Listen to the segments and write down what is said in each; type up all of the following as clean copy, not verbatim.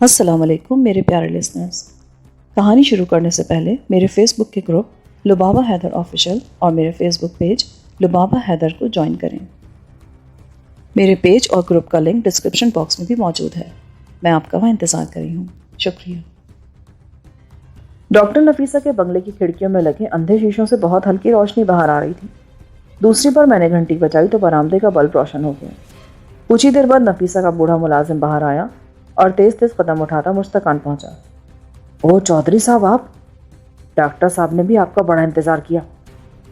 السلام علیکم میرے پیارے لسنرز. کہانی شروع کرنے سے پہلے میرے فیس بک کے گروپ لبابہ حیدر آفیشیل اور میرے فیس بک پیج لبابہ حیدر کو جوائن کریں. میرے پیج اور گروپ کا لنک ڈسکرپشن باکس میں بھی موجود ہے. میں آپ کا وہاں انتظار کر رہی ہوں. شکریہ. ڈاکٹر نفیسہ کے بنگلے کی کھڑکیوں میں لگے اندھے شیشوں سے بہت ہلکی روشنی باہر آ رہی تھی. دوسری بار میں نے گھنٹی بجائی تو برآمدے کا بلب روشن ہو گیا. کچھ ہی دیر بعد نفیسہ کا بوڑھا ملازم باہر آیا اور تیز تیز قدم اٹھاتا مجھ تک آن پہنچا. اوہ چودھری صاحب آپ. ڈاکٹر صاحب نے بھی آپ کا بڑا انتظار کیا.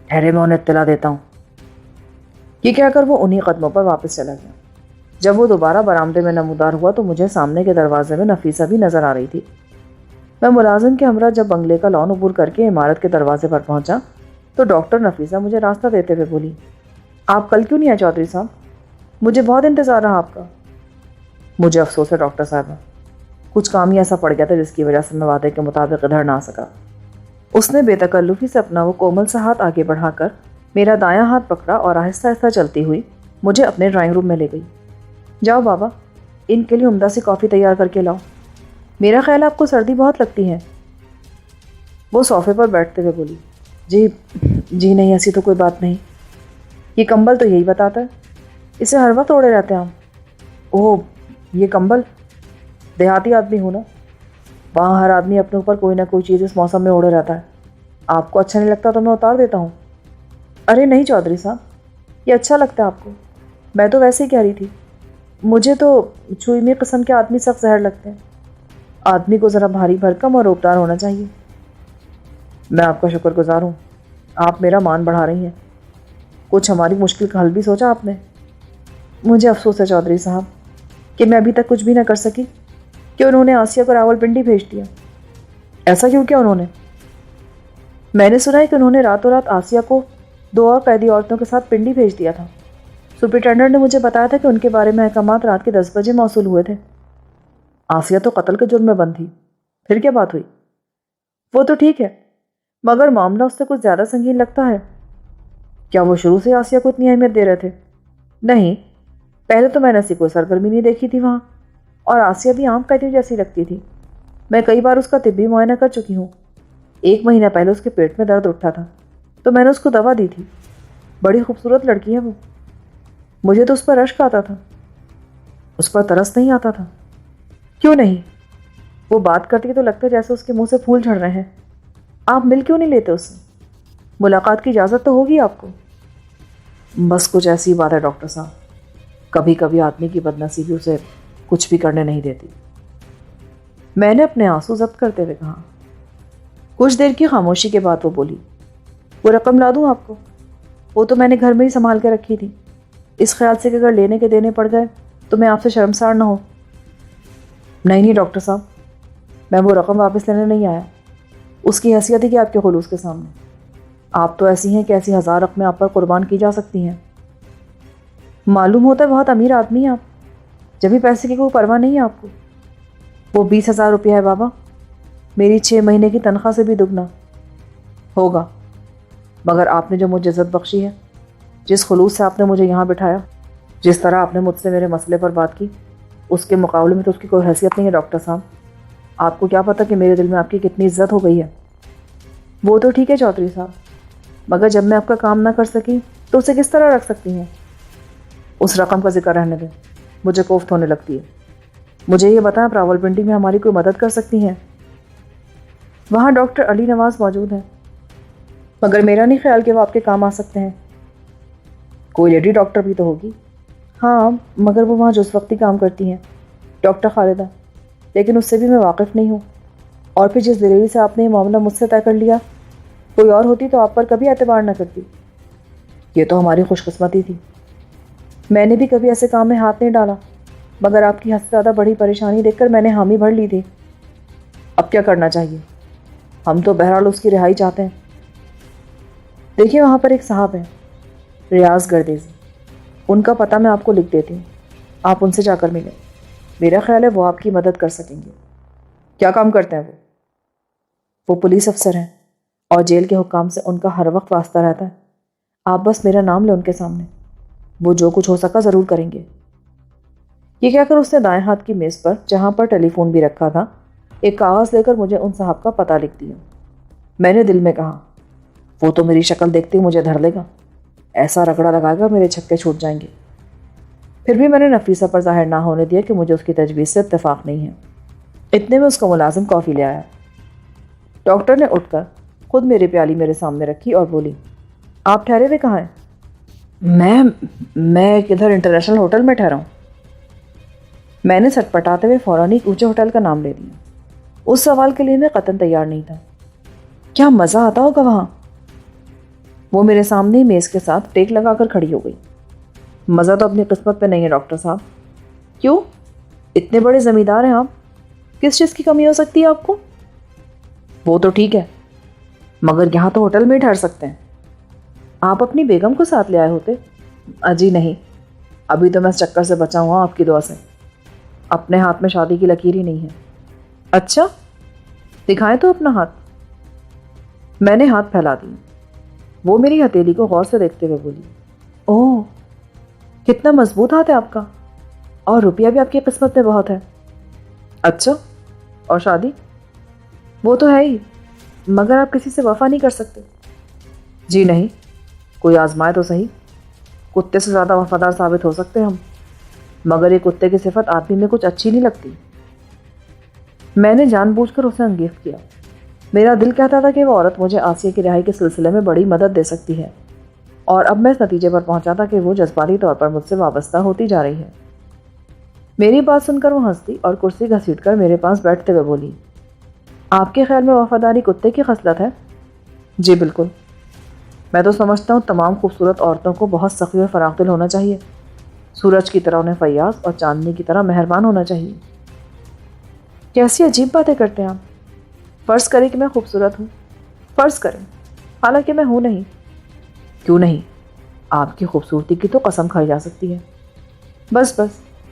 ٹھہرے میں انہیں اطلاع دیتا ہوں. یہ کہہ کر وہ انہی قدموں پر واپس چلا گیا. جب وہ دوبارہ برآمدے میں نمودار ہوا تو مجھے سامنے کے دروازے میں نفیسہ بھی نظر آ رہی تھی. میں ملازم کے ہمراہ جب بنگلے کا لان عبور کر کے عمارت کے دروازے پر پہنچا تو ڈاکٹر نفیسہ مجھے راستہ دیتے ہوئے بولی, آپ کل کیوں نہیں آئے چودھری صاحب؟ مجھے بہت انتظار رہا آپ کا. مجھے افسوس ہے ڈاکٹر صاحبہ, کچھ کام ہی ایسا پڑ گیا تھا جس کی وجہ سے میں وعدے کے مطابق ادھر نہ آ سکا. اس نے بے تکلفی سے اپنا وہ کومل سا ہاتھ آگے بڑھا کر میرا دایاں ہاتھ پکڑا اور آہستہ آہستہ چلتی ہوئی مجھے اپنے ڈرائنگ روم میں لے گئی. جاؤ بابا, ان کے لیے عمدہ سی کافی تیار کر کے لاؤ. میرا خیال آپ کو سردی بہت لگتی ہے. وہ صوفے پر بیٹھتے ہوئے بولی, جی نہیں, ایسی تو کوئی بات نہیں. یہ کمبل تو یہی بتاتا ہے, اسے ہر وقت اوڑے رہتے ہیں ہم. اوہ یہ کمبل, دیہاتی آدمی ہوں نا, وہاں ہر آدمی اپنے اوپر کوئی نہ کوئی چیز اس موسم میں اوڑے رہتا ہے. آپ کو اچھا نہیں لگتا تو میں اتار دیتا ہوں. ارے نہیں چودھری صاحب, یہ اچھا لگتا ہے آپ کو. میں تو ویسے ہی کہہ رہی تھی, مجھے تو چھوئمی قسم کے آدمی سخت زہر لگتے ہیں. آدمی کو ذرا بھاری بھرکم اور روبدار ہونا چاہیے. میں آپ کا شکر گزار ہوں, آپ میرا مان بڑھا رہی ہیں. کچھ ہماری مشکل کا حل بھی سوچا آپ نے؟ مجھے افسوس ہے چودھری صاحب کہ میں ابھی تک کچھ بھی نہ کر سکی کہ انہوں نے آسیہ کو راولپنڈی بھیج دیا. ایسا کیوں کیا انہوں نے؟ میں نے سنا ہے کہ انہوں نے راتوں رات آسیہ کو 2 اور قیدی عورتوں کے ساتھ پنڈی بھیج دیا تھا. سپرنٹینڈنٹ نے مجھے بتایا تھا کہ ان کے بارے میں احکامات رات کے 10 بجے موصول ہوئے تھے. آسیہ تو قتل کے جرم میں بند تھی. پھر کیا بات ہوئی؟ وہ تو ٹھیک ہے, مگر معاملہ اس سے کچھ زیادہ سنگین لگتا ہے. کیا وہ شروع سے آسیہ کو اتنی اہمیت دے رہے تھے؟ نہیں, پہلے تو میں نے ایسی کوئی سرگرمی نہیں دیکھی تھی وہاں, اور آسیہ بھی عام قیدیوں جیسی لگتی تھی. میں کئی بار اس کا طبی معائنہ کر چکی ہوں. 1 مہینہ پہلے اس کے پیٹ میں درد اٹھا تھا تو میں نے اس کو دوا دی تھی. بڑی خوبصورت لڑکی ہے وہ. مجھے تو اس پر رشک آتا تھا, اس پر ترس نہیں آتا تھا. کیوں نہیں؟ وہ بات کرتی تو لگتا جیسے اس کے منہ سے پھول جھڑ رہے ہیں. آپ مل کیوں نہیں لیتے اس سے؟ ملاقات کی اجازت تو ہوگی آپ کو. بس کچھ ایسی بات ہے ڈاکٹر صاحب, کبھی کبھی آدمی کی بدنصیبی اسے کچھ بھی کرنے نہیں دیتی. میں نے اپنے آنسو ضبط کرتے ہوئے کہا. کچھ دیر کی خاموشی کے بعد وہ بولی, وہ رقم لا دوں آپ کو؟ وہ تو میں نے گھر میں ہی سنبھال کے رکھی تھی, اس خیال سے کہ اگر لینے کے دینے پڑ گئے تو میں آپ سے شرمسار نہ ہو. نہیں ڈاکٹر صاحب, میں وہ رقم واپس لینے نہیں آیا. اس کی حیثیت ہے کہ آپ کے خلوص کے سامنے. آپ تو ایسی ہیں کہ ایسی 1000 رقمیں آپ پر قربان کی جا سکتی ہیں. معلوم ہوتا ہے بہت امیر آدمی ہیں آپ, جبھی پیسے کی کوئی پرواہ نہیں ہے آپ کو. وہ 20,000 روپیہ ہے بابا, میری 6 مہینے کی تنخواہ سے بھی دگنا ہوگا. مگر آپ نے جو مجھے عزت بخشی ہے, جس خلوص سے آپ نے مجھے یہاں بٹھایا, جس طرح آپ نے مجھ سے میرے مسئلے پر بات کی, اس کے مقابلے میں تو اس کی کوئی حیثیت نہیں ہے ڈاکٹر صاحب. آپ کو کیا پتہ کہ میرے دل میں آپ کی کتنی عزت ہو گئی ہے. وہ تو ٹھیک ہے چودھری صاحب, مگر جب میں آپ کا کام نہ کر سکی تو اسے کس طرح رکھ سکتی ہیں؟ اس رقم کا ذکر رہنے دیں, مجھے کوفت ہونے لگتی ہے. مجھے یہ بتائیں, راولپنڈی میں ہماری کوئی مدد کر سکتی ہیں؟ وہاں ڈاکٹر علی نواز موجود ہیں, مگر میرا نہیں خیال کہ وہ آپ کے کام آ سکتے ہیں. کوئی لیڈی ڈاکٹر بھی تو ہوگی. ہاں, مگر وہ وہاں جس وقتی کام کرتی ہیں, ڈاکٹر خالدہ, لیکن اس سے بھی میں واقف نہیں ہوں. اور پھر جس دلیری سے آپ نے یہ معاملہ مجھ سے طے کر لیا, کوئی اور ہوتی تو آپ پر کبھی اعتبار نہ کرتی. یہ تو ہماری خوش قسمتی تھی. میں نے بھی کبھی ایسے کام میں ہاتھ نہیں ڈالا, مگر آپ کی حد سے زیادہ بڑی پریشانی دیکھ کر میں نے حامی بھر لی تھی. اب کیا کرنا چاہیے؟ ہم تو بہرحال اس کی رہائی چاہتے ہیں. دیکھیے وہاں پر ایک صاحب ہیں, ریاض گردیزی, ان کا پتہ میں آپ کو لکھ دیتی ہوں, آپ ان سے جا کر ملیں. میرا خیال ہے وہ آپ کی مدد کر سکیں گے. کیا کام کرتے ہیں وہ پولیس افسر ہیں, اور جیل کے حکام سے ان کا ہر وقت واسطہ رہتا ہے. آپ بس میرا نام لیں ان کے سامنے, وہ جو کچھ ہو سکا ضرور کریں گے. یہ کہہ کر اس نے دائیں ہاتھ کی میز پر جہاں پر ٹیلی فون بھی رکھا تھا ایک کاغذ لے کر مجھے ان صاحب کا پتہ لکھ دیا۔ میں نے دل میں کہا وہ تو میری شکل دیکھتے ہی مجھے دھر لے گا، ایسا رگڑا لگائے گا میرے چھکے چھوٹ جائیں گے۔ پھر بھی میں نے نفیسہ پر ظاہر نہ ہونے دیا کہ مجھے اس کی تجویز سے اتفاق نہیں ہے۔ اتنے میں اس کا ملازم کافی لے آیا۔ ڈاکٹر نے اٹھ کر خود میری پیالی میرے سامنے رکھی اور بولی، آپ ٹھہرے ہوئے کہاں ہیں؟ میں کدھر انٹرنیشنل ہوٹل میں ٹھہرا ہوں۔ میں نے سٹ پٹاتے ہوئے فوراً ایک اونچے ہوٹل کا نام لے دیا۔ اس سوال کے لیے میں قطعاً تیار نہیں تھا۔ کیا مزہ آتا ہوگا وہاں؟ وہ میرے سامنے ہی میز کے ساتھ ٹیک لگا کر کھڑی ہو گئی۔ مزہ تو اپنی قسمت پہ نہیں ہے ڈاکٹر صاحب۔ کیوں؟ اتنے بڑے زمیندار ہیں آپ، کس چیز کی کمی ہو سکتی ہے آپ کو؟ وہ تو ٹھیک ہے، مگر یہاں تو ہوٹل میں ہی ٹھہر سکتے ہیں۔ آپ اپنی بیگم کو ساتھ لے آئے ہوتے؟ اجی نہیں، ابھی تو میں اس چکر سے بچا ہوا آپ کی دعا سے۔ اپنے ہاتھ میں شادی کی لکیر ہی نہیں ہے۔ اچھا، دکھائیں تو اپنا ہاتھ۔ میں نے ہاتھ پھیلا دی۔ وہ میری ہتھیلی کو غور سے دیکھتے ہوئے بولی، اوہ کتنا مضبوط ہاتھ ہے آپ کا، اور روپیہ بھی آپ کی قسمت میں بہت ہے۔ اچھا، اور شادی؟ وہ تو ہے ہی، مگر آپ کسی سے وفا نہیں کر سکتے۔ جی نہیں، کوئی آزمائے تو صحیح، کتے سے زیادہ وفادار ثابت ہو سکتے ہم، مگر یہ کتے کی صفت آدمی میں کچھ اچھی نہیں لگتی۔ میں نے جان بوجھ کر اسے انگیخت کیا۔ میرا دل کہتا تھا کہ وہ عورت مجھے آسیہ کی رہائی کے سلسلے میں بڑی مدد دے سکتی ہے، اور اب میں اس نتیجے پر پہنچا تھا کہ وہ جذباتی طور پر مجھ سے وابستہ ہوتی جا رہی ہے۔ میری بات سن کر وہ ہنس دی اور کرسی گھسیٹ کر میرے پاس بیٹھتے ہوئے بولی، آپ کے خیال میں وفاداری کتے کی خصلت ہے؟ جی بالکل، میں تو سمجھتا ہوں تمام خوبصورت عورتوں کو بہت سخی اور فراخ دل ہونا چاہیے، سورج کی طرح انہیں فیاض اور چاندنی کی طرح مہربان ہونا چاہیے۔ کیسی عجیب باتیں کرتے ہیں آپ۔ فرض کریں کہ میں خوبصورت ہوں، فرض کریں، حالانکہ میں ہوں نہیں۔ کیوں نہیں؟ آپ کی خوبصورتی کی تو قسم کھائی جا سکتی ہے۔ بس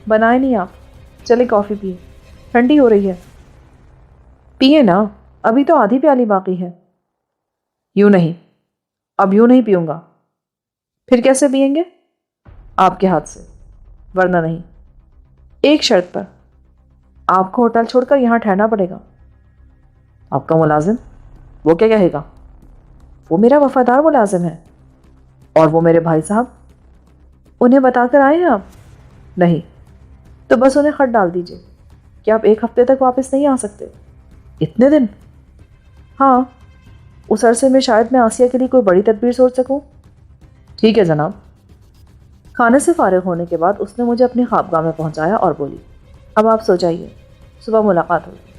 بنائے نہیں آپ، چلے کافی پیے، ٹھنڈی ہو رہی ہے۔ پیے نا، ابھی تو آدھی پیالی باقی ہے۔ یوں نہیں، اب یوں نہیں پیوں گا۔ پھر کیسے پئیں گے؟ آپ کے ہاتھ سے، ورنہ نہیں۔ ایک شرط پر، آپ کو ہوٹل چھوڑ کر یہاں ٹھہرنا پڑے گا۔ آپ کا ملازم؟ وہ کیا کہے گا؟ وہ میرا وفادار ملازم ہے۔ اور وہ میرے بھائی صاحب؟ انہیں بتا کر آئے ہیں آپ؟ نہیں، تو بس انہیں خط ڈال دیجئے کہ آپ ایک ہفتے تک واپس نہیں آ سکتے۔ اتنے دن؟ ہاں، اس عرصے میں شاید میں آسیہ کے لیے کوئی بڑی تدبیر سوچ سکوں۔ ٹھیک ہے جناب۔ کھانے سے فارغ ہونے کے بعد اس نے مجھے اپنی خوابگاہ میں پہنچایا اور بولی، اب آپ سو جائیے، صبح ملاقات ہوگی۔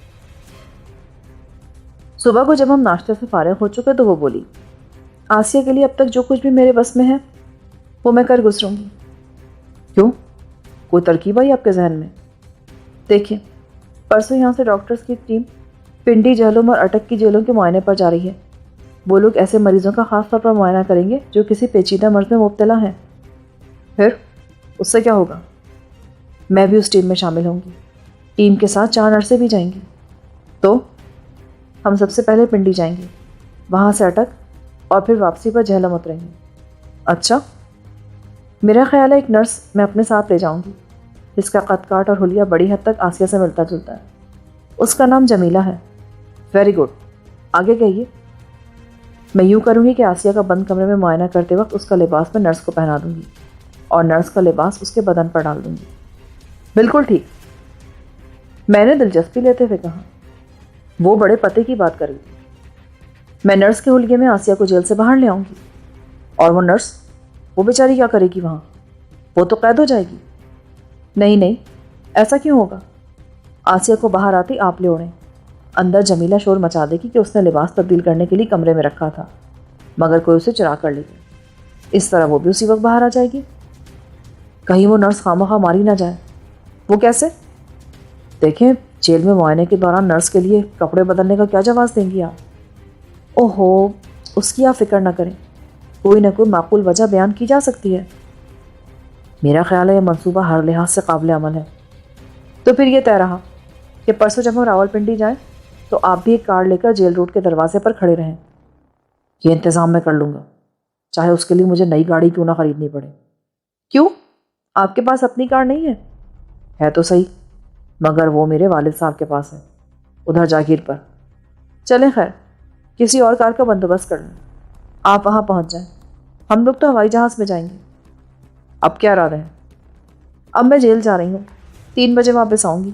صبح کو جب ہم ناشتے سے فارغ ہو چکے تو وہ بولی، آسیہ کے لیے اب تک جو کچھ بھی میرے بس میں ہے وہ میں کر گزروں گی۔ کیوں؟ کوئی ترکیب آئی آپ کے ذہن میں؟ دیکھیں، پرسوں یہاں سے ڈاکٹرز کی ٹیم پنڈی، جہلم اور اٹک کی جیلوں کے معائنے پر جا رہی ہے۔ وہ لوگ ایسے مریضوں کا خاص طور پر معائنہ کریں گے جو کسی پیچیدہ مرض میں مبتلا ہیں۔ پھر اس سے کیا ہوگا؟ میں بھی اس ٹیم میں شامل ہوں گی۔ ٹیم کے ساتھ 4 نرسیں بھی جائیں گی۔ تو ہم سب سے پہلے پنڈی جائیں گے، وہاں سے اٹک، اور پھر واپسی پر جہلم اتریں گے۔ اچھا، میرا خیال ہے ایک نرس میں اپنے ساتھ لے جاؤں گی، جس کا قد کاٹ اور حلیہ بڑی حد تک آسیہ سے ملتا جلتا ہے۔ اس کا نام جمیلہ ہے۔ ویری گڈ، آگے کہیے۔ میں یوں کروں گی کہ آسیہ کا بند کمرے میں معائنہ کرتے وقت اس کا لباس میں نرس کو پہنا دوں گی، اور نرس کا لباس اس کے بدن پر ڈال دوں گی۔ بالکل ٹھیک، میں نے دلچسپی لیتے ہوئے کہا۔ وہ بڑے پتے کی بات کر رہی تھی۔ میں نرس کے حلیے میں آسیہ کو جیل سے باہر لے آؤں گی، اور وہ نرس، وہ بیچاری کیا کرے گی وہاں؟ وہ تو قید ہو جائے گی۔ نہیں، ایسا کیوں ہوگا؟ آسیہ کو باہر آتی آپ لے اڑیں، اندر جمیلہ شور مچا دے گی کہ اس نے لباس تبدیل کرنے کے لیے کمرے میں رکھا تھا، مگر کوئی اسے چرا کر لے گی۔ اس طرح وہ بھی اسی وقت باہر آ جائے گی۔ کہیں وہ نرس خواہ ماری نہ جائے۔ وہ کیسے؟ دیکھیں، جیل میں معائنے کے دوران نرس کے لیے کپڑے بدلنے کا کیا جواز دیں گی آپ؟ اوہو، اس کی آپ فکر نہ کریں، کوئی نہ کوئی معقول وجہ بیان کی جا سکتی ہے۔ میرا خیال ہے یہ منصوبہ ہر لحاظ سے قابل عمل ہے۔ تو پھر یہ طے رہا کہ پرسوں جب ہم راول پنڈی جائیں تو آپ بھی ایک کار لے کر جیل روڈ کے دروازے پر کھڑے رہیں۔ یہ انتظام میں کر لوں گا، چاہے اس کے لیے مجھے نئی گاڑی کیوں نہ خریدنی پڑے۔ کیوں؟ آپ کے پاس اپنی کار نہیں ہے؟ ہے تو صحیح، مگر وہ میرے والد صاحب کے پاس ہے، ادھر جاگیر پر۔ چلیں خیر، کسی اور کار کا بندوبست کر لیں، آپ وہاں پہنچ جائیں، ہم لوگ تو ہوائی جہاز میں جائیں گے۔ اب کیا ارادہ ہے؟ اب میں جیل جا رہی ہوں، 3 بجے واپس آؤں گی،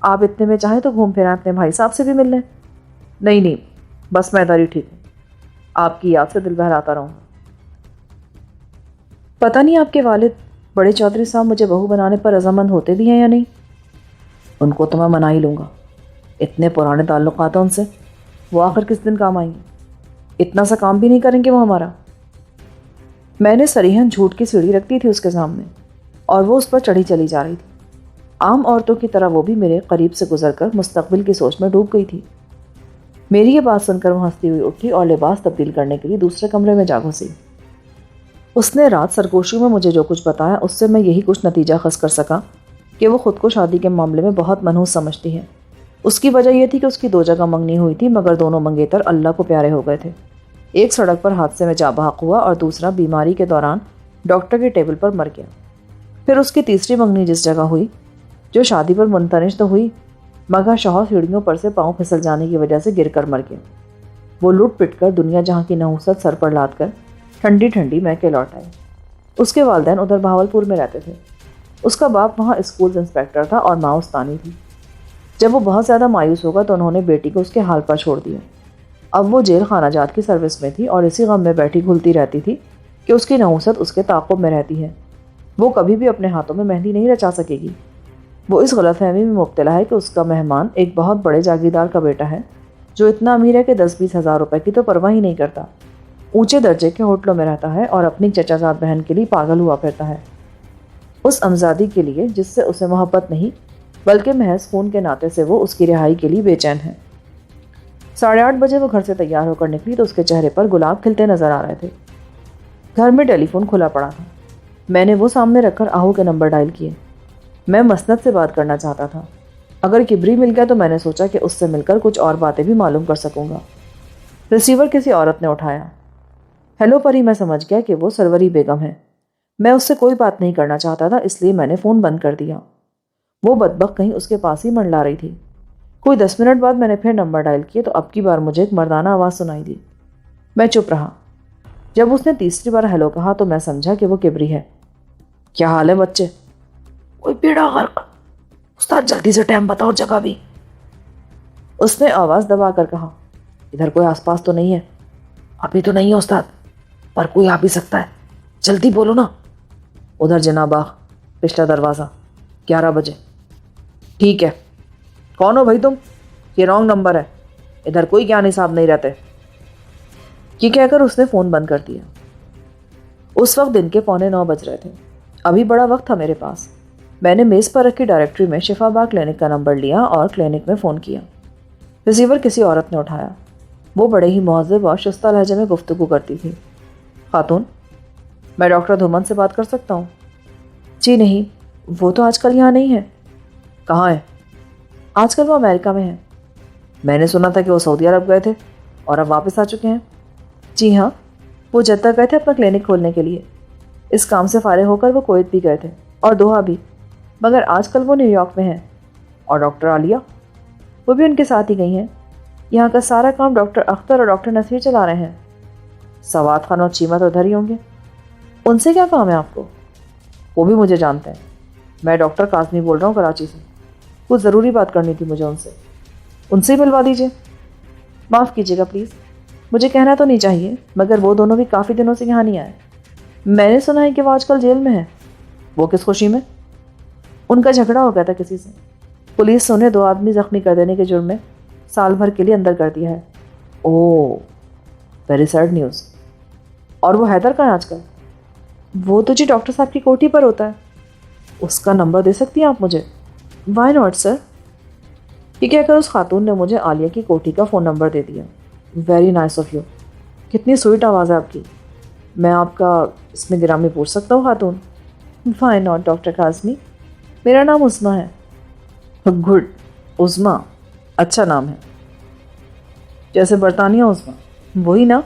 آپ اتنے میں چاہیں تو گھوم پھر اپنے بھائی صاحب سے بھی مل لیں۔ نہیں، بس میں ادھر ہی ٹھیک ہوں، آپ کی یاد سے دل بہلاتا رہوں۔ پتہ نہیں آپ کے والد بڑے چودھری صاحب مجھے بہو بنانے پر رضامند ہوتے بھی ہیں یا نہیں۔ ان کو تو میں منا ہی لوں گا، اتنے پرانے تعلقات ہیں ان سے، وہ آخر کس دن کام آئیں گے؟ اتنا سا کام بھی نہیں کریں گے وہ ہمارا۔ میں نے صریحاً جھوٹ کی سیڑھی رکھ دی تھی اس کے سامنے، اور وہ اس پر چڑھی چلی جا رہی تھی۔ عام عورتوں کی طرح وہ بھی میرے قریب سے گزر کر مستقبل کی سوچ میں ڈوب گئی تھی۔ میری یہ بات سن کر وہ ہنستی ہوئی اٹھی اور لباس تبدیل کرنے کے لیے دوسرے کمرے میں جا گھسی۔ اس نے رات سرگوشی میں مجھے جو کچھ بتایا اس سے میں یہی کچھ نتیجہ خاص کر سکا کہ وہ خود کو شادی کے معاملے میں بہت منحوس سمجھتی ہے۔ اس کی وجہ یہ تھی کہ اس کی 2 جگہ منگنی ہوئی تھی، مگر دونوں منگیتر اللہ کو پیارے ہو گئے تھے۔ ایک سڑک پر حادثے میں جاں بحق ہوا اور دوسرا بیماری کے دوران ڈاکٹر کے ٹیبل پر مر گیا۔ پھر اس کی تیسری منگنی جس جگہ ہوئی، جو شادی پر منتنج تو ہوئی، مگر شوہر سیڑھیوں پر سے پاؤں پھسل جانے کی وجہ سے گر کر مر گیا۔ وہ لٹ پٹ کر دنیا جہاں کی نحوست سر پر لاد کر ٹھنڈی ٹھنڈی میکے لوٹ آئی۔ اس کے والدین ادھر بہاولپور میں رہتے تھے۔ اس کا باپ وہاں اسکول انسپیکٹر تھا اور ماں استانی تھی۔ جب وہ بہت زیادہ مایوس ہوگا تو انہوں نے بیٹی کو اس کے حال پر چھوڑ دیا۔ اب وہ جیل خانہ جات کی سروس میں تھی اور اسی غم میں بیٹھی گھلتی رہتی تھی کہ اس کی نحوست اس کے تعاقب میں رہتی ہے، وہ کبھی بھی اپنے ہاتھوں میں مہندی نہیں رچا سکے گی۔ وہ اس غلط فہمی میں مبتلا ہے کہ اس کا مہمان ایک بہت بڑے جاگیردار کا بیٹا ہے، جو اتنا امیر ہے کہ 10-20 ہزار روپے کی تو پرواہ ہی نہیں کرتا، اونچے درجے کے ہوٹلوں میں رہتا ہے اور اپنی چچا زاد بہن کے لیے پاگل ہوا پھرتا ہے، اس امزادی کے لیے جس سے اسے محبت نہیں بلکہ محض خون کے ناطے سے وہ اس کی رہائی کے لیے بے چین ہے۔ 8:30 بجے وہ گھر سے تیار ہو کر نکلی تو اس کے چہرے پر گلاب کھلتے نظر آ رہے تھے۔ گھر میں ٹیلی فون کھلا پڑا تھا۔ میں نے وہ سامنے رکھ کر آہو کے نمبر ڈائل کیے۔ میں مسند سے بات کرنا چاہتا تھا، اگر کبری مل گیا تو میں نے سوچا کہ اس سے مل کر کچھ اور باتیں بھی معلوم کر سکوں گا۔ ریسیور کسی عورت نے اٹھایا۔ ہیلو پری، میں سمجھ گیا کہ وہ سروری بیگم ہے۔ میں اس سے کوئی بات نہیں کرنا چاہتا تھا، اس لیے میں نے فون بند کر دیا۔ وہ بدبخت کہیں اس کے پاس ہی منڈلا رہی تھی۔ کوئی 10 منٹ بعد میں نے پھر نمبر ڈائل کیے تو اب کی بار مجھے ایک مردانہ آواز سنائی دی۔ میں چپ رہا۔ جب اس نے تیسری بار ہیلو کہا تو میں سمجھا کہ وہ کبری ہے۔ کیا حال ہے بچے؟ کوئی بیڑا غرق، استاد جلدی سے ٹائم بتاؤ، جگہ بھی۔ اس نے آواز دبا کر کہا، ادھر کوئی آس پاس تو نہیں ہے؟ ابھی تو نہیں ہے استاد، پر کوئی آ بھی سکتا ہے، جلدی بولو نا۔ ادھر جناب باغ، پچھلا دروازہ، 11 بجے۔ ٹھیک ہے۔ کون ہو بھائی تم؟ یہ رانگ نمبر ہے، ادھر کوئی گیانی صاحب نہیں رہتے۔ یہ کہہ کر اس نے فون بند کر دیا۔ اس وقت دن کے 8:45 بج رہے تھے۔ ابھی بڑا وقت تھا میرے پاس۔ میں نے میز پر رکھی ڈائریکٹری میں شفا باغ کلینک کا نمبر لیا اور کلینک میں فون کیا۔ ریسیور کسی عورت نے اٹھایا۔ وہ بڑے ہی مہذب اور شستہ لہجے میں گفتگو کرتی تھی۔ خاتون، میں ڈاکٹر دھومن سے بات کر سکتا ہوں؟ جی نہیں، وہ تو آج کل یہاں نہیں ہے۔ کہاں ہے؟ آج کل وہ امریکہ میں ہے۔ میں نے سنا تھا کہ وہ سعودی عرب گئے تھے اور اب واپس آ چکے ہیں۔ جی ہاں، وہ جدہ گئے تھے اپنا کلینک کھولنے کے لیے۔ اس کام سے فارغ ہو کر وہ کویت بھی گئے تھے اور دوحہ بھی، مگر آج کل وہ نیو یارک میں ہیں۔ اور ڈاکٹر عالیہ، وہ بھی ان کے ساتھ ہی گئی ہیں۔ یہاں کا سارا کام ڈاکٹر اختر اور ڈاکٹر نصیر چلا رہے ہیں۔ سواد خان اور چیمہ تو ادھر ہی ہوں گے۔ ان سے کیا کام ہے آپ کو؟ وہ بھی مجھے جانتے ہیں۔ میں ڈاکٹر کاظمی بول رہا ہوں کراچی سے۔ کچھ ضروری بات کرنی تھی مجھے ان سے ہی ملوا دیجیے۔ معاف کیجیے گا پلیز، مجھے کہنا تو نہیں چاہیے، مگر وہ دونوں بھی کافی دنوں سے یہاں نہیں آئے۔ میں نے سنا ہے کہ وہ آج کل جیل میں ہے۔ وہ کس خوشی میں؟ ان کا جھگڑا ہو گیا تھا کسی سے۔ پولیس نے انہیں 2 آدمی زخمی کر دینے کے جرم میں سال بھر کے لیے اندر کر دیا ہے۔ اوہ، ویری سیڈ نیوز۔ اور وہ حیدر کہاں ہے آج کل؟ وہ تو جی ڈاکٹر صاحب کی کوٹھی پر ہوتا ہے۔ اس کا نمبر دے سکتی ہیں آپ مجھے؟ وائی ناٹ سر۔ یہ کہہ کر اس خاتون نے مجھے عالیہ کی کوٹھی کا فون نمبر دے دیا۔ ویری نائس آف یو، کتنی سویٹ آواز ہے آپ کی۔ میں آپ کا اس میں گرامی پوچھ سکتا ہوں خاتون؟ وائی ناٹ ڈاکٹر کاظمی، میرا نام عظمیٰ ہے۔ گڈ، عظمیٰ اچھا نام ہے، جیسے برطانیہ عظمیٰ، وہی نا؟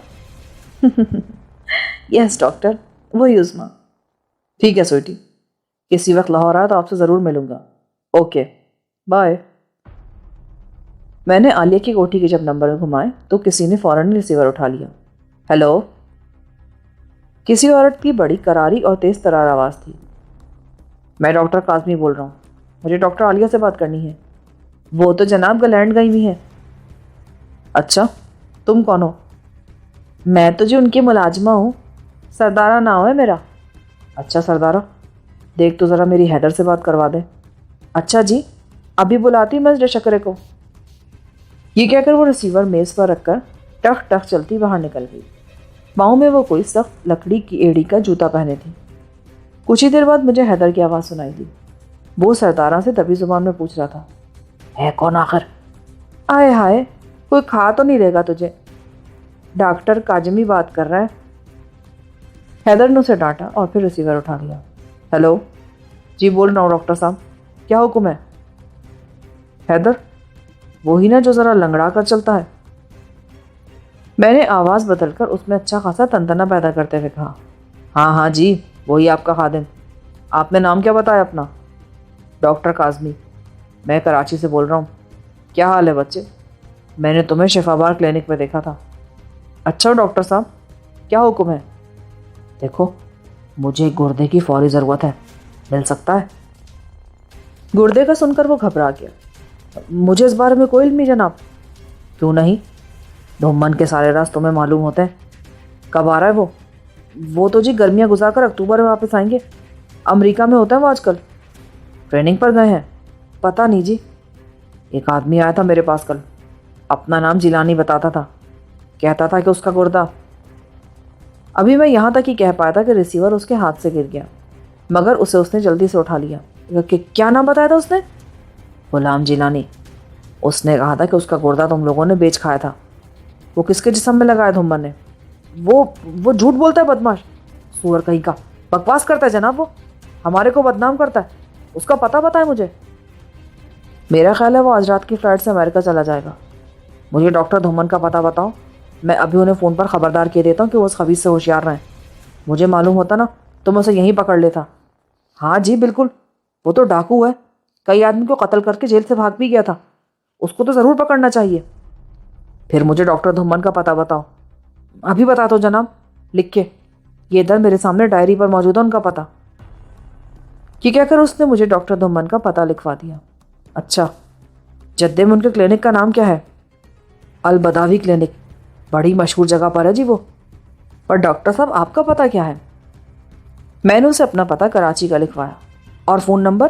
یس ڈاکٹر، وہی عظمیٰ۔ ٹھیک ہے سویٹی، کسی وقت لاہور آیا تو آپ سے ضرور ملوں گا۔ Okay bye. میں نے عالیہ کی کوٹھی کے جب نمبر گھمائے تو کسی نے فوراً ریسیور اٹھا لیا۔ ہیلو، کسی عورت کی بڑی کراری اور تیز ترار آواز تھی۔ میں ڈاکٹر قاسمی بول رہا ہوں، مجھے ڈاکٹر عالیہ سے بات کرنی ہے۔ وہ تو جناب گلینڈ گئی ہوئی ہیں۔ اچھا، تم کون ہو؟ میں تو جی ان کی ملازمہ ہوں، سردارہ نام ہے میرا۔ اچھا سردارہ، دیکھ تو ذرا میری حیدر سے بات کروا دے۔ اچھا جی، ابھی بلاتی ہوں میں شکرے کو۔ یہ کہہ کر وہ ریسیور میز پر رکھ کر ٹک ٹک چلتی باہر نکل گئی۔ پاؤں میں وہ کوئی سخت لکڑی کی ایڑی کا جوتا پہنے تھی۔ کچھ ہی دیر بعد مجھے حیدر کی آواز سنائی دی۔ وہ سردارہ سے دبی زبان میں پوچھ رہا تھا، ہے کون آخر؟ آئے ہائے، کوئی کھا تو نہیں رہے گا تجھے؟ ڈاکٹر کاجمی بات کر رہا ہے۔ حیدر نے اسے ڈانٹا اور پھر ریسیور اٹھا لیا۔ ہیلو، جی بول رہا ہوں ڈاکٹر صاحب، کیا حکم ہے؟ حیدر، وہی نا جو ذرا لنگڑا کر چلتا ہے۔ میں نے آواز بدل کر اس میں اچھا خاصا تنتنا پیدا کرتے ہوئے کہا، ہاں ہاں جی، وہی آپ کا خادم۔ آپ نے نام کیا بتایا اپنا؟ ڈاکٹر کاظمی، میں کراچی سے بول رہا ہوں۔ کیا حال ہے بچے؟ میں نے تمہیں شفا بار کلینک میں دیکھا تھا۔ اچھا ڈاکٹر صاحب، کیا حکم ہے؟ دیکھو، مجھے گردے کی فوری ضرورت ہے، مل سکتا ہے؟ گردے کا سن کر وہ گھبرا گیا۔ مجھے اس بارے میں کوئی علم نہیں جناب۔ کیوں نہیں؟ دھومن کے سارے راز تمہیں معلوم ہوتے ہیں۔ کب آ رہا ہے وہ تو جی گرمیاں گزار کر اکتوبر میں واپس آئیں گے۔ امریکہ میں ہوتا ہے وہ آج کل۔ ٹریننگ پر گئے ہیں؟ پتہ نہیں جی، ایک آدمی آیا تھا میرے پاس کل، اپنا نام جیلانی بتاتا تھا، کہتا تھا کہ اس کا گردہ۔ ابھی میں یہاں تک ہی کہہ پایا تھا کہ ریسیور اس کے ہاتھ سے گر گیا، مگر اسے اس نے جلدی سے اٹھا لیا۔ کہ کیا نام بتایا تھا اس نے؟ غلام جیلانی۔ اس نے کہا تھا کہ اس کا گردہ تم لوگوں نے بیچ کھایا تھا۔ وہ کس کے جسم میں لگایا دھومن نے؟ وہ جھوٹ بولتا ہے بدماش، سور کہیں کا، بکواس کرتا ہے جناب، وہ ہمارے کو بدنام کرتا ہے۔ اس کا پتہ بتائے مجھے۔ میرا خیال ہے وہ آج رات کی فلائٹ سے امریکہ چلا جائے گا۔ مجھے ڈاکٹر دھومن کا پتہ بتاؤ، میں ابھی انہیں فون پر خبردار کیے دیتا ہوں کہ وہ اس خبیث سے ہوشیار رہیں۔ مجھے معلوم ہوتا نا تو میں اسے یہیں پکڑ لیتا۔ ہاں جی بالکل، وہ تو ڈاکو ہے، کئی آدمی کو قتل کر کے جیل سے بھاگ بھی گیا تھا، اس کو تو ضرور پکڑنا چاہیے۔ پھر مجھے ڈاکٹر دھومن کا پتہ بتاؤ۔ ابھی بتا دو جناب، لکھ کے، یہ ادھر میرے سامنے ڈائری پر موجود ہے ان کا پتہ۔ یہ کہہ کر اس نے مجھے ڈاکٹر دھومن کا پتہ لکھوا دیا۔ اچھا، جدے میں ان کے کلینک کا نام کیا ہے؟ البداوی کلینک، بڑی مشہور جگہ پر ہے جی وہ۔ پر ڈاکٹر صاحب آپ کا پتہ کیا ہے؟ میں نے اسے اپنا پتہ کراچی کا لکھوایا۔ اور فون نمبر؟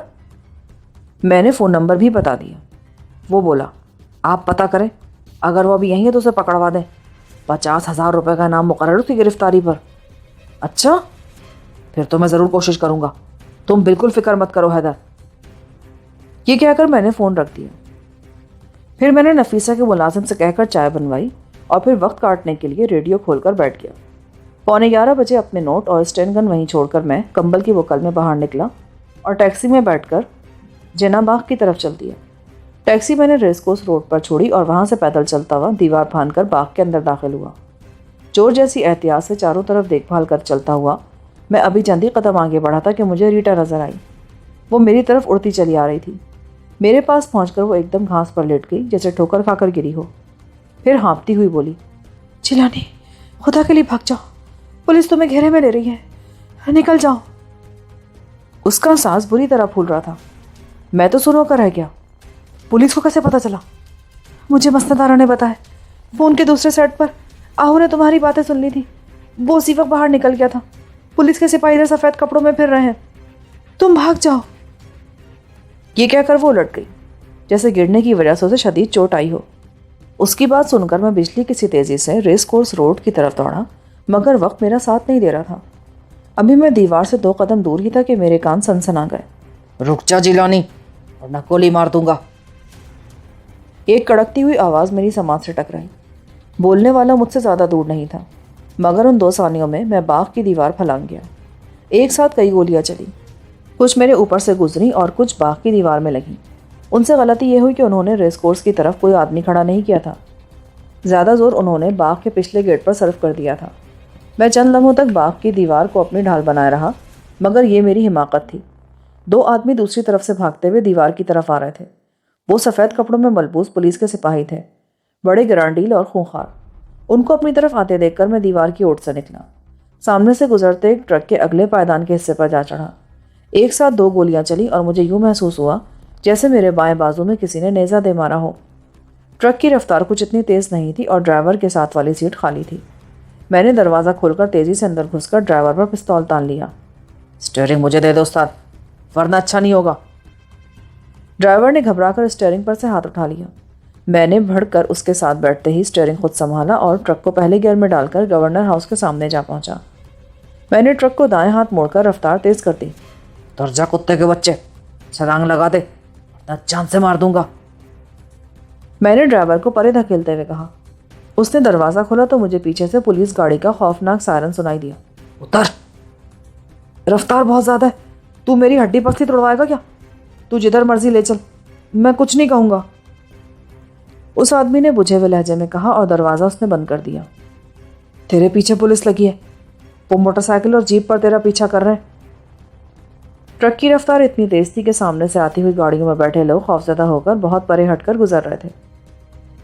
میں نے فون نمبر بھی بتا دیا۔ وہ بولا، آپ پتہ کریں، اگر وہ ابھی یہیں ہے تو اسے پکڑوا دیں، 50,000 روپے کا انعام مقرر اس کی گرفتاری پر۔ اچھا، پھر تو میں ضرور کوشش کروں گا، تم بالکل فکر مت کرو حیدر۔ یہ کہہ کر میں نے فون رکھ دیا۔ پھر میں نے نفیسہ کے ملازم سے کہہ کر چائے بنوائی اور پھر وقت کاٹنے کے لیے ریڈیو کھول کر بیٹھ گیا۔ 11:15 بجے اپنے نوٹ اور اسٹین گن وہیں چھوڑ کر میں کمبل کی بکل میں باہر نکلا اور ٹیکسی میں بیٹھ کر جناح باغ کی طرف چل دیا۔ ٹیکسی میں نے ریس کورس روڈ پر چھوڑی اور وہاں سے پیدل چلتا ہوا دیوار پھاند کر باغ کے اندر داخل ہوا۔ چور جیسی احتیاط سے چاروں طرف دیکھ بھال کر چلتا ہوا میں ابھی چند ہی قدم آگے بڑھا تھا کہ مجھے ریٹا نظر آئی۔ وہ میری طرف اڑتی چلی آ رہی تھی۔ میرے پاس پہنچ کر وہ ایک دم گھاس پر لیٹ گئی جیسے ٹھوکر کھا کر گری ہو۔ پھر ہانپتی ہوئی بولی، جیلانی، خدا کے لیے بھاگ جاؤ، پولیس تمہیں گھیرے میں لے رہی ہے، نکل جاؤ۔ اس کا سانس بری طرح پھول رہا تھا۔ میں تو سنو کر رہ گیا۔ پولیس کو کیسے پتہ چلا؟ مجھے مسندارہ نے بتایا، فون کے دوسرے سیٹ پر آہو نے تمہاری باتیں سن لی تھی، وہ اسی وقت باہر نکل گیا تھا۔ پولیس کے سپاہی ادھر سفید کپڑوں میں پھر رہے ہیں، تم بھاگ جاؤ۔ یہ کہہ کر وہ الٹ گئی جیسے گرنے کی وجہ سے اسے شدید چوٹ آئی ہو۔ اس کی بات سن کر میں بجلی کسی تیزی سے ریس کورس روڈ کی طرف دوڑا، مگر وقت میرا ساتھ نہیں دے رہا تھا۔ ابھی میں دیوار سے 2 قدم دور ہی تھا کہ میرے کان سنسنا گئے۔ رک جا جیلانی ورنہ گولی مار دوں گا۔ ایک کڑکتی ہوئی آواز میری سماعت سے ٹکرائی۔ بولنے والا مجھ سے زیادہ دور نہیں تھا، مگر ان 2 ثانیوں میں باغ کی دیوار پھلانگ گیا۔ ایک ساتھ کئی گولیاں چلی، کچھ میرے اوپر سے گزری اور کچھ باغ کی دیوار میں لگیں۔ ان سے غلطی یہ ہوئی کہ انہوں نے ریس کورس کی طرف کوئی آدمی کھڑا نہیں کیا تھا، زیادہ زور انہوں نے باغ کے پچھلے گیٹ پر صرف کر دیا تھا۔ میں چند لمحوں تک باغ کی دیوار کو اپنی ڈھال بنائے رہا، مگر یہ میری حماقت تھی۔ 2 آدمی دوسری طرف سے بھاگتے ہوئے دیوار کی طرف آ رہے تھے۔ وہ سفید کپڑوں میں ملبوس پولیس کے سپاہی تھے، بڑے گرانڈیل اور خونخوار۔ ان کو اپنی طرف آتے دیکھ کر میں دیوار کی اوٹ سے نکلا۔ سامنے سے گزرتے ایک ٹرک کے اگلے پائیدان کے حصے پر جا چڑھا۔ ایک ساتھ 2 گولیاں چلی اور مجھے یوں محسوس ہوا جیسے میرے بائیں بازو میں کسی نے نیزہ دے مارا ہو۔ ٹرک کی رفتار کچھ اتنی تیز نہیں تھی اور ڈرائیور کے ساتھ والی سیٹ خالی تھی۔ میں نے دروازہ کھول کر تیزی سے اندر گھس کر ڈرائیور پر پستول تان لیا۔ اسٹیئرنگ مجھے دے دو استاد، ورنہ اچھا نہیں ہوگا۔ ڈرائیور نے گھبرا کر اسٹیئرنگ پر سے ہاتھ اٹھا لیا۔ میں نے بڑھ کر اس کے ساتھ بیٹھتے ہی اسٹیئرنگ خود سنبھالا اور ٹرک کو پہلے گیئر میں ڈال کر گورنر ہاؤس کے سامنے جا پہنچا۔ میں نے ٹرک کو دائیں ہاتھ موڑ کر رفتار تیز کر دی۔ درجہ کتے کے بچے، چھلانگ لگا دے ورنہ جان سے مار دوں گا، میں نے ڈرائیور کو پرے دھکیلتے ہوئے کہا۔ اس نے دروازہ کھولا تو مجھے پیچھے سے پولیس گاڑی کا خوفناک سائرن سنائی دیا۔ اتر، رفتار بہت زیادہ ہے، تو میری ہڈی پسلی توڑوائے گا کیا؟ تو جدھر مرضی لے چل، میں کچھ نہیں کہوں گا، اس آدمی نے بجھے ہوئے لہجے میں کہا اور دروازہ اس نے بند کر دیا۔ تیرے پیچھے پولیس لگی ہے، وہ موٹر سائیکل اور جیپ پر تیرا پیچھا کر رہے ہیں۔ ٹرک کی رفتار اتنی تیز تھی کہ سامنے سے آتی ہوئی گاڑیوں میں بیٹھے لوگ خوفزدہ ہو کر بہت پرے ہٹ کر گزر رہے تھے۔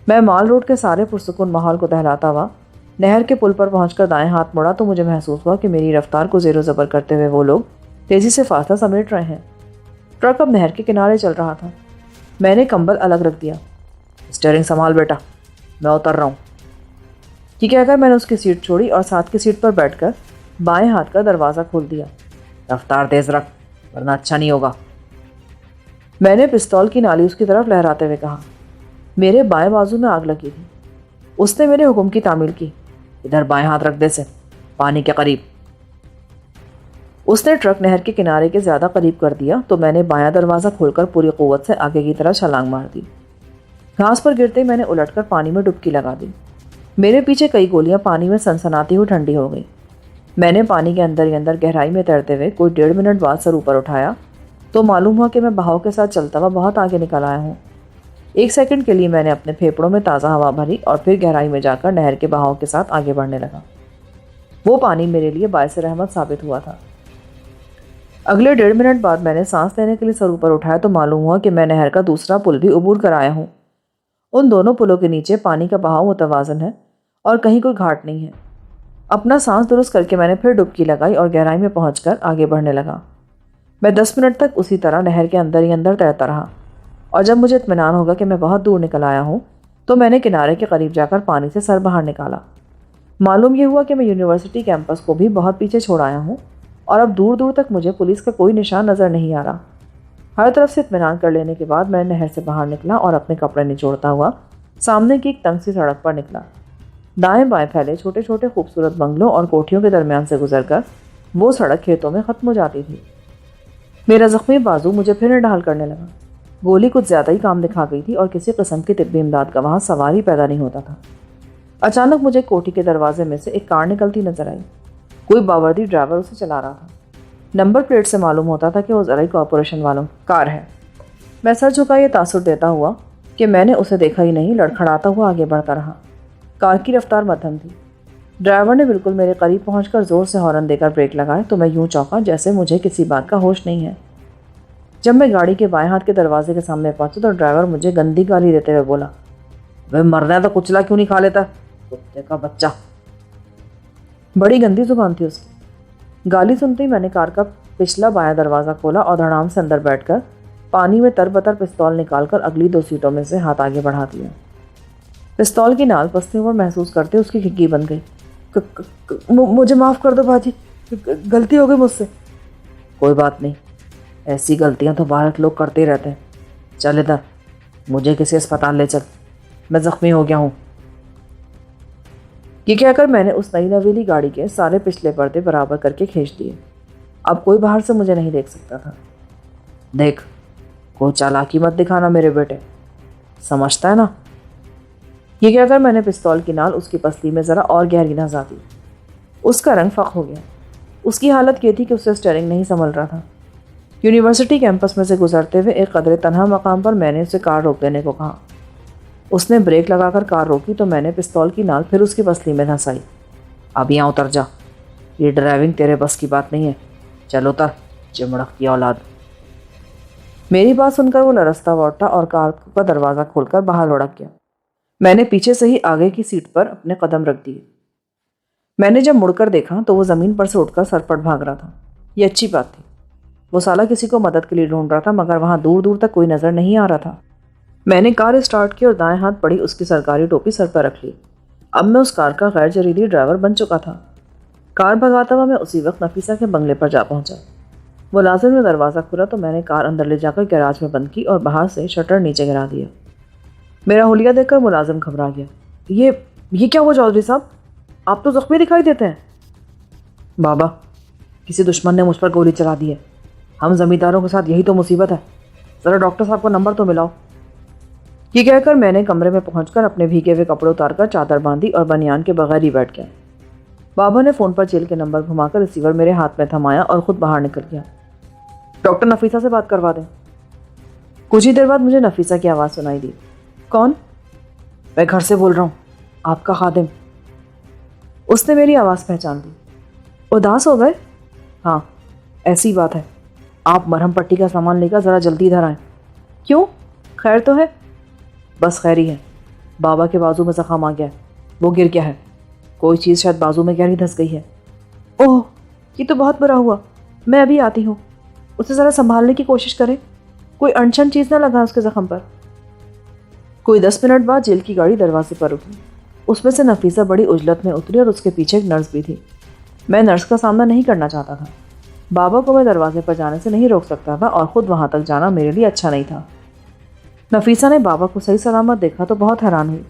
میں مال روڈ کے سارے پرسکون ماحول کو دہلاتا ہوا نہر کے پل پر پہنچ کر دائیں ہاتھ مڑا تو مجھے محسوس ہوا کہ میری رفتار کو زیر و زبر کرتے ہوئے وہ لوگ تیزی سے فاصلہ سمیٹ رہے ہیں۔ ٹرک اب نہر کے کنارے چل رہا تھا۔ میں نے کمبل الگ رکھ دیا۔ اسٹیئرنگ سنبھال بیٹا، میں اتر رہا ہوں، یہ کہہ کر میں نے اس کی سیٹ چھوڑی اور ساتھ کی سیٹ پر بیٹھ کر بائیں ہاتھ کا دروازہ کھول دیا۔ رفتار تیز رکھ ورنہ اچھا نہیں ہوگا، میں نے پستول کی نالی اس کی طرف لہراتے ہوئے کہا۔ میرے بائیں بازو میں آگ لگی تھی۔ اس نے میرے حکم کی تعمیل کی۔ ادھر بائیں ہاتھ رکھ دے سے، پانی کے قریب۔ اس نے ٹرک نہر کے کنارے کے زیادہ قریب کر دیا تو میں نے بایاں دروازہ کھول کر پوری قوت سے آگے کی طرف چھلانگ مار دی۔ گھاس پر گرتے ہی میں نے الٹ کر پانی میں ڈبکی لگا دی۔ میرے پیچھے کئی گولیاں پانی میں سنسناتی ہوئی ٹھنڈی ہو گئی۔ میں نے پانی کے اندر ہی اندر گہرائی میں تیرتے ہوئے کوئی 1.5 منٹ بعد سر اوپر اٹھایا تو معلوم ہوا کہ میں بہاؤ کے ساتھ چلتا ہوا بہت آگے نکل آیا ہوں۔ 1 سیکنڈ کے لیے میں نے اپنے پھیپڑوں میں تازہ ہوا بھری اور پھر گہرائی میں جا کر نہر کے بہاؤ کے ساتھ آگے بڑھنے لگا۔ وہ پانی میرے لیے باعث رحمت ثابت ہوا تھا۔ اگلے 1.5 منٹ بعد میں نے سانس لینے کے لیے سر اوپر اٹھایا تو معلوم ہوا کہ میں نہر کا دوسرا پل بھی عبور کر آیا ہوں۔ ان دونوں پلوں کے نیچے پانی کا بہاؤ متوازن ہے اور کہیں کوئی گھاٹ نہیں ہے۔ اپنا سانس درست کر کے میں نے پھر ڈبکی لگائی اور گہرائی میں پہنچ کر آگے بڑھنے لگا۔ میں 10 منٹ تک اسی طرح نہر کے اندر ہی اندر تیرتا رہا اور جب مجھے اطمینان ہوگا کہ میں بہت دور نکل آیا ہوں تو میں نے کنارے کے قریب جا کر پانی سے سر باہر نکالا۔ معلوم یہ ہوا کہ میں یونیورسٹی کیمپس کو بھی بہت پیچھے چھوڑ آیا ہوں اور اب دور دور تک مجھے پولیس کا کوئی نشان نظر نہیں آ رہا۔ ہر طرف سے اطمینان کر لینے کے بعد میں نہر سے باہر نکلا اور اپنے کپڑے نچوڑتا ہوا سامنے کی ایک تنگ سی سڑک پر نکلا۔ دائیں بائیں پھیلے چھوٹے چھوٹے خوبصورت بنگلوں اور کوٹھیوں کے درمیان سے گزر کر وہ سڑک کھیتوں میں ختم ہو جاتی تھی۔ میرا زخمی بازو مجھے پھر نڈھال کرنے لگا۔ گولی کچھ زیادہ ہی کام دکھا گئی تھی اور کسی قسم کی طبی امداد کا وہاں سوال ہی پیدا نہیں ہوتا تھا۔ اچانک مجھے کوٹھی کے دروازے میں سے ایک کار نکلتی نظر آئی۔ کوئی باوردی ڈرائیور اسے چلا رہا تھا۔ نمبر پلیٹ سے معلوم ہوتا تھا کہ وہ زرعی کارپوریشن والوں کار ہے۔ میں سر جھکا یہ تاثر دیتا ہوا کہ میں نے اسے دیکھا ہی نہیں، لڑکھڑاتا ہوا آگے بڑھتا رہا۔ کار کی رفتار مدھم تھی۔ ڈرائیور نے بالکل میرے قریب پہنچ کر زور سے ہارن دے کر بریک لگائے تو میں یوں چونکا جیسے مجھے کسی بات کا ہوش نہیں ہے۔ جب میں گاڑی کے بائیں ہاتھ کے دروازے کے سامنے پہنچا تو ڈرائیور مجھے گندی گالی دیتے ہوئے بولا، وہ مرنا ہے تو کچلا کیوں نہیں کھا لیتا، کتے کا بچہ۔ بڑی گندی زبان تھی اس کی۔ گالی سنتے ہی میں نے کار کا پچھلا بایاں دروازہ کھولا اور دھڑام سے اندر بیٹھ کر پانی میں تربتر پستول نکال کر اگلی 2 سیٹوں میں سے ہاتھ آگے بڑھا دیا۔ پستول کی نال پستی پر محسوس کرتے اس کی کھگی بن گئی۔ مجھے معاف کر دو باجی، غلطی ہو گئی مجھ سے۔ کوئی بات نہیں، ایسی غلطیاں تو بھارت لوگ کرتے رہتے ہیں۔ چل ادھر، مجھے کسی اسپتال لے چل، میں زخمی ہو گیا ہوں۔ یہ کہہ کر میں نے اس نئی نویلی گاڑی کے سارے پچھلے پردے برابر کر کے کھینچ دیے۔ اب کوئی باہر سے مجھے نہیں دیکھ سکتا تھا۔ دیکھ، کوئی چالاکی مت دکھانا میرے بیٹے، سمجھتا ہے نا؟ یہ کہہ کر میں نے پستول کی نال اس کی پسلی میں ذرا اور گہری دھسا دی۔ اس کا رنگ فق ہو گیا۔ اس کی حالت یہ تھی کہ اسے اسٹیئرنگ نہیں سنبھل رہا تھا۔ یونیورسٹی کیمپس میں سے گزرتے ہوئے ایک قدرے تنہا مقام پر میں نے اسے کار روک دینے کو کہا۔ اس نے بریک لگا کر کار روکی تو میں نے پستول کی نال پھر اس کی پسلی میں دھسائی۔ اب یہاں اتر جا، یہ ڈرائیونگ تیرے بس کی بات نہیں ہے، چل اتر، چمڑک کی اولاد۔ میری بات سن کر وہ لرزتا ہوا اٹھا اور کار کا دروازہ کھول کر باہر لڑک گیا۔ میں نے پیچھے سے ہی آگے کی سیٹ پر اپنے قدم رکھ دیے۔ میں نے جب مڑ کر دیکھا تو وہ زمین پر سے اٹھ کر سر پٹ بھاگ رہا تھا۔ یہ اچھی بات تھی، وہ سالہ کسی کو مدد کے لیے ڈھونڈ رہا تھا، مگر وہاں دور دور تک کوئی نظر نہیں آ رہا تھا۔ میں نے کار اسٹارٹ کی اور دائیں ہاتھ پڑی اس کی سرکاری ٹوپی سر پر رکھ لی۔ اب میں اس کار کا غیر جریدی ڈرائیور بن چکا تھا۔ کار بھگاتا ہوا میں اسی وقت نفیسہ کے بنگلے پر جا پہنچا۔ ملازم نے دروازہ کھولا تو میں نے کار اندر لے جا کر گیراج میں بند کی اور باہر سے شٹر نیچے گرا دیا۔ میرا حلیہ دیکھ کر ملازم گھبرا گیا۔ یہ کیا ہوا چودھری صاحب؟ آپ تو زخمی دکھائی دیتے ہیں۔ بابا، کسی دشمن نے مجھ پر گولی چلا دی ہے۔ ہم زمینداروں کے ساتھ یہی تو مصیبت ہے۔ ذرا ڈاکٹر صاحب کو نمبر تو ملاؤ۔ یہ کہہ کر میں نے کمرے میں پہنچ کر اپنے بھیگے ہوئے کپڑے اتار کر چادر باندھی اور بنیان کے بغیر ہی بیٹھ گیا۔ بابا نے فون پر جیل کے نمبر گھما کر ریسیور میرے ہاتھ میں تھمایا اور خود باہر نکل گیا۔ ڈاکٹر نفیسہ سے بات کروا دیں۔ کچھ ہی دیر بعد مجھے نفیسہ کی آواز سنائی دی۔ کون؟ میں گھر سے بول رہا ہوں، آپ کا خادم۔ اس نے میری آواز پہچان دی۔ اداس ہو گئے؟ ہاں، ایسی بات ہے، آپ مرہم پٹی کا سامان لے کر ذرا جلدی ادھر آئیں۔ کیوں؟ خیر تو ہے؟ بس خیر ہی ہے، بابا کے بازو میں زخم آ گیا ہے، وہ گر گیا ہے، کوئی چیز شاید بازو میں گہری دھس گئی ہے۔ اوہ، یہ تو بہت برا ہوا، میں ابھی آتی ہوں۔ اسے ذرا سنبھالنے کی کوشش کریں، کوئی انشن چیز نہ لگا اس کے زخم پر۔ کوئی 10 منٹ بعد جیل کی گاڑی دروازے پر رکی۔ اس میں سے نفیسہ بڑی عجلت میں اتری اور اس کے پیچھے ایک نرس بھی تھی۔ میں نرس کا سامنا نہیں کرنا چاہتا تھا۔ بابا کو میں دروازے پر جانے سے نہیں روک سکتا تھا اور خود وہاں تک جانا میرے لیے اچھا نہیں تھا۔ نفیسہ نے بابا کو صحیح سلامت دیکھا تو بہت حیران ہوئی،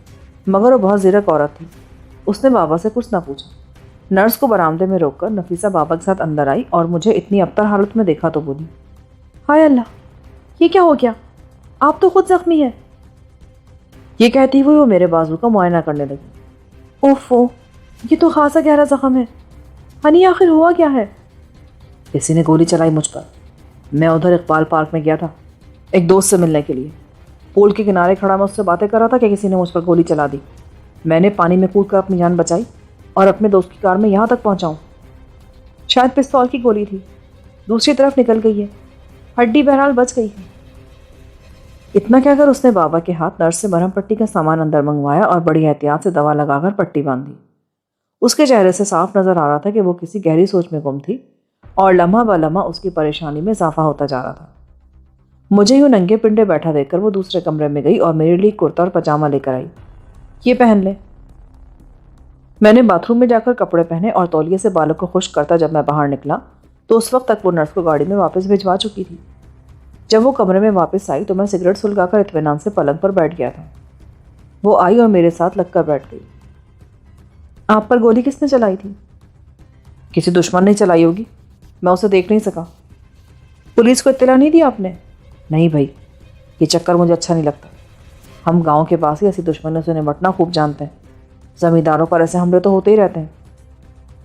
مگر وہ بہت زیرک عورت تھی۔ اس نے بابا سے کچھ نہ پوچھا۔ نرس کو برآمدے میں روک کر نفیسہ بابا کے ساتھ اندر آئی اور مجھے اتنی ابتر حالت میں دیکھا تو بولی، ہائے اللہ، یہ کیا ہو گیا؟ آپ تو خود زخمی ہیں۔ یہ کہتی ہوئی وہ میرے بازو کا معائنہ کرنے لگی۔ اوفو، یہ تو خاصا گہرا زخم ہے۔ ہنی، آخر ہوا کیا ہے؟ کسی نے گولی چلائی مجھ پر۔ میں ادھر اقبال پارک میں گیا تھا ایک دوست سے ملنے کے لیے۔ پول کے کنارے کھڑا میں اس سے باتیں کر رہا تھا کہ کسی نے مجھ پر گولی چلا دی۔ میں نے پانی میں کود کر اپنی جان بچائی اور اپنے دوست کی کار میں یہاں تک پہنچاؤں۔ شاید پستول کی گولی تھی، دوسری طرف نکل گئی ہے، ہڈی بہرحال بچ گئی ہے۔ اتنا کہہ کر اس نے بابا کے ہاتھ نرس سے مرہم پٹی کا سامان اندر منگوایا اور بڑی احتیاط سے دوا لگا کر پٹی باندھی۔ اس کے چہرے سے صاف نظر آ رہا تھا کہ وہ کسی گہری سوچ میں گم تھی اور لمحہ بہ لمحہ اس کی پریشانی میں اضافہ ہوتا جا رہا تھا۔ مجھے یوں ننگے پنڈے بیٹھا دیکھ کر وہ دوسرے کمرے میں گئی اور میرے لیے کرتا اور پاجامہ لے کر آئی۔ یہ پہن لے۔ میں نے باتھ روم میں جا کر کپڑے پہنے اور تولیے سے بالوں کو خشک کرتا جب میں باہر نکلا تو اس وقت تک وہ نرس کو گاڑی میں واپس بھجوا چکی تھی۔ جب وہ کمرے میں واپس آئی تو میں سگریٹ سلگا کر اطمینان سے پلنگ پر بیٹھ گیا تھا۔ وہ آئی اور میرے ساتھ لگ کر بیٹھ گئی۔ آپ پر گولی کس نے چلائی تھی؟ کسی دشمن نے چلائی ہوگی، میں اسے دیکھ نہیں سکا۔ پولیس کو اطلاع نہیں دی آپ نے؟ نہیں بھائی، یہ چکر مجھے اچھا نہیں لگتا۔ ہم گاؤں کے پاس ہی ایسی دشمنوں سے نمٹنا خوب جانتے ہیں۔ زمینداروں پر ایسے حملے تو ہوتے ہی رہتے ہیں،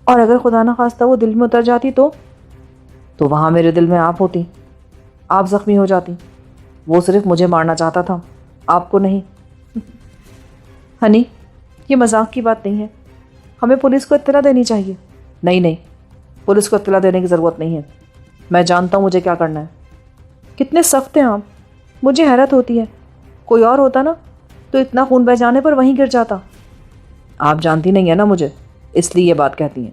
اور اگر خدا نہ خواستہ وہ دل میں اتر جاتی تو وہاں میرے دل میں آپ ہوتی، آپ زخمی ہو جاتی۔ وہ صرف مجھے مارنا چاہتا تھا، آپ کو نہیں۔ ہنی، یہ مذاق کی بات نہیں ہے، ہمیں پولیس کو اطلاع دینی چاہیے۔ نہیں، پولیس کو اطلاع دینے کی ضرورت نہیں ہے، میں جانتا ہوں مجھے کیا کرنا ہے۔ کتنے سخت ہیں آپ، مجھے حیرت ہوتی ہے، کوئی اور ہوتا نا تو اتنا خون بہہ جانے پر وہیں گر جاتا۔ آپ جانتی نہیں ہیں نا مجھے، اس لیے یہ بات کہتی ہیں،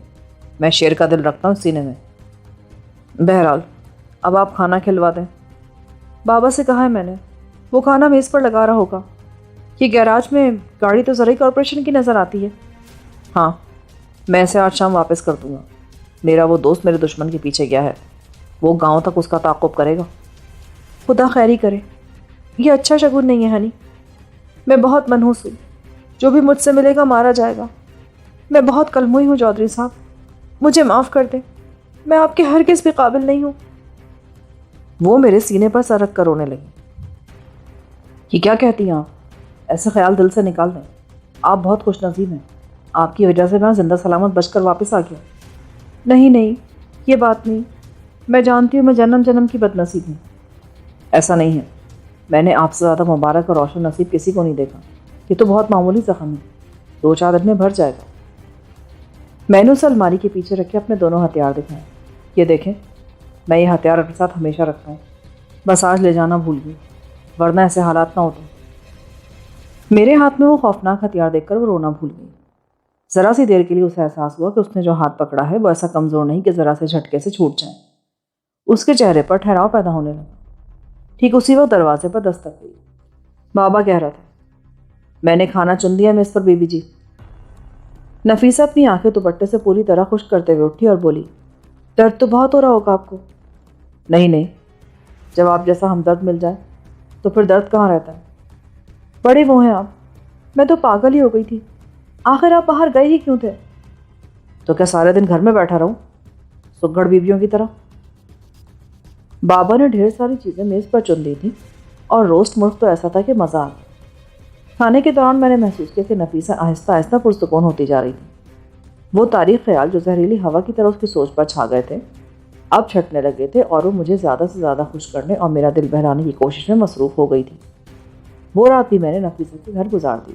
میں شیر کا دل رکھتا ہوں سینے میں۔ بہرحال اب آپ کھانا کھلوا دیں۔ بابا سے کہا ہے میں نے، وہ کھانا میز پر لگا رہا ہوگا۔ یہ گیراج میں گاڑی تو زرعی کارپوریشن کی نظر آتی ہے۔ ہاں، میں اسے آج شام واپس کر دوں گا۔ میرا وہ دوست میرے دشمن کے پیچھے گیا ہے، وہ گاؤں تک اس کا تعاقب کرے گا۔ خدا خیری کرے، یہ اچھا شگون نہیں ہے ہنی۔ میں بہت منحوس ہوئی، جو بھی مجھ سے ملے گا مارا جائے گا۔ میں بہت کلموئی ہوں چودھری صاحب، مجھے معاف کر دیں، میں آپ کے ہرگز بھی قابل نہیں ہوں۔ وہ میرے سینے پر سر رکھ کر رونے لگی۔ یہ کیا کہتی ہیں آپ؟ ایسے خیال دل سے نکال دیں، آپ بہت خوش نصیب ہیں، آپ کی وجہ سے میں زندہ سلامت بچ کر واپس آ گیا۔ نہیں، یہ بات نہیں، میں جانتی ہوں میں جنم جنم کی بد نصیب ہوں۔ ایسا نہیں ہے، میں نے آپ سے زیادہ مبارک اور روشن نصیب کسی کو نہیں دیکھا۔ یہ تو بہت معمولی زخم ہے، 2-4 دن میں بھر جائے گا۔ میں نے اسے الماری کے پیچھے رکھے اپنے دونوں ہتھیار دکھائے۔ یہ دیکھیں، میں یہ ہتھیار اپنے ساتھ ہمیشہ رکھتا ہوں، بس آج لے جانا بھول گئی، ورنہ ایسے حالات نہ ہوتے۔ میرے ہاتھ میں وہ خوفناک ہتھیار دیکھ کر وہ رونا بھول گئی۔ ذرا سی دیر کے لیے اسے احساس ہوا کہ اس نے جو ہاتھ پکڑا ہے وہ ایسا کمزور نہیں کہ ذرا سے جھٹکے سے چھوٹ جائے۔ اس کے چہرے پر ٹھہراؤ پیدا ہونے لگا۔ ٹھیک اسی وقت دروازے پر دستک ہوئی۔ بابا کہہ رہا تھا، میں نے کھانا چن دیا میز پر بیوی جی۔ نفیسہ اپنی آنکھیں دوپٹے سے پوری طرح خشک کرتے ہوئے اٹھی اور بولی، درد تو بہت ہو رہا ہوگا آپ کو؟ نہیں، جب آپ جیسا ہمدرد مل جائے تو پھر درد کہاں رہتا ہے؟ بڑے وہ ہیں آپ، میں تو پاگل ہی ہو گئی تھی۔ آخر آپ باہر گئے ہی کیوں تھے؟ تو کیا سارے دن گھر میں بیٹھا رہوں سگڑ بیویوں کی طرح؟ بابا نے ڈھیر ساری چیزیں میز پر چن دی تھیں اور روسٹ مرغ تو ایسا تھا کہ مزہ آ گیا۔ کھانے کے دوران میں نے محسوس کیا کہ نفیسہ آہستہ آہستہ پرسکون ہوتی جا رہی تھی۔ وہ تاریخ خیال جو زہریلی ہوا کی طرح اس کی سوچ پر چھا گئے تھے اب چھٹنے لگے تھے اور وہ مجھے زیادہ سے زیادہ خوش کرنے اور میرا دل بہلانے کی کوشش میں مصروف ہو گئی تھی۔ وہ رات بھی میں نے نفیسہ کے گھر گزار دی۔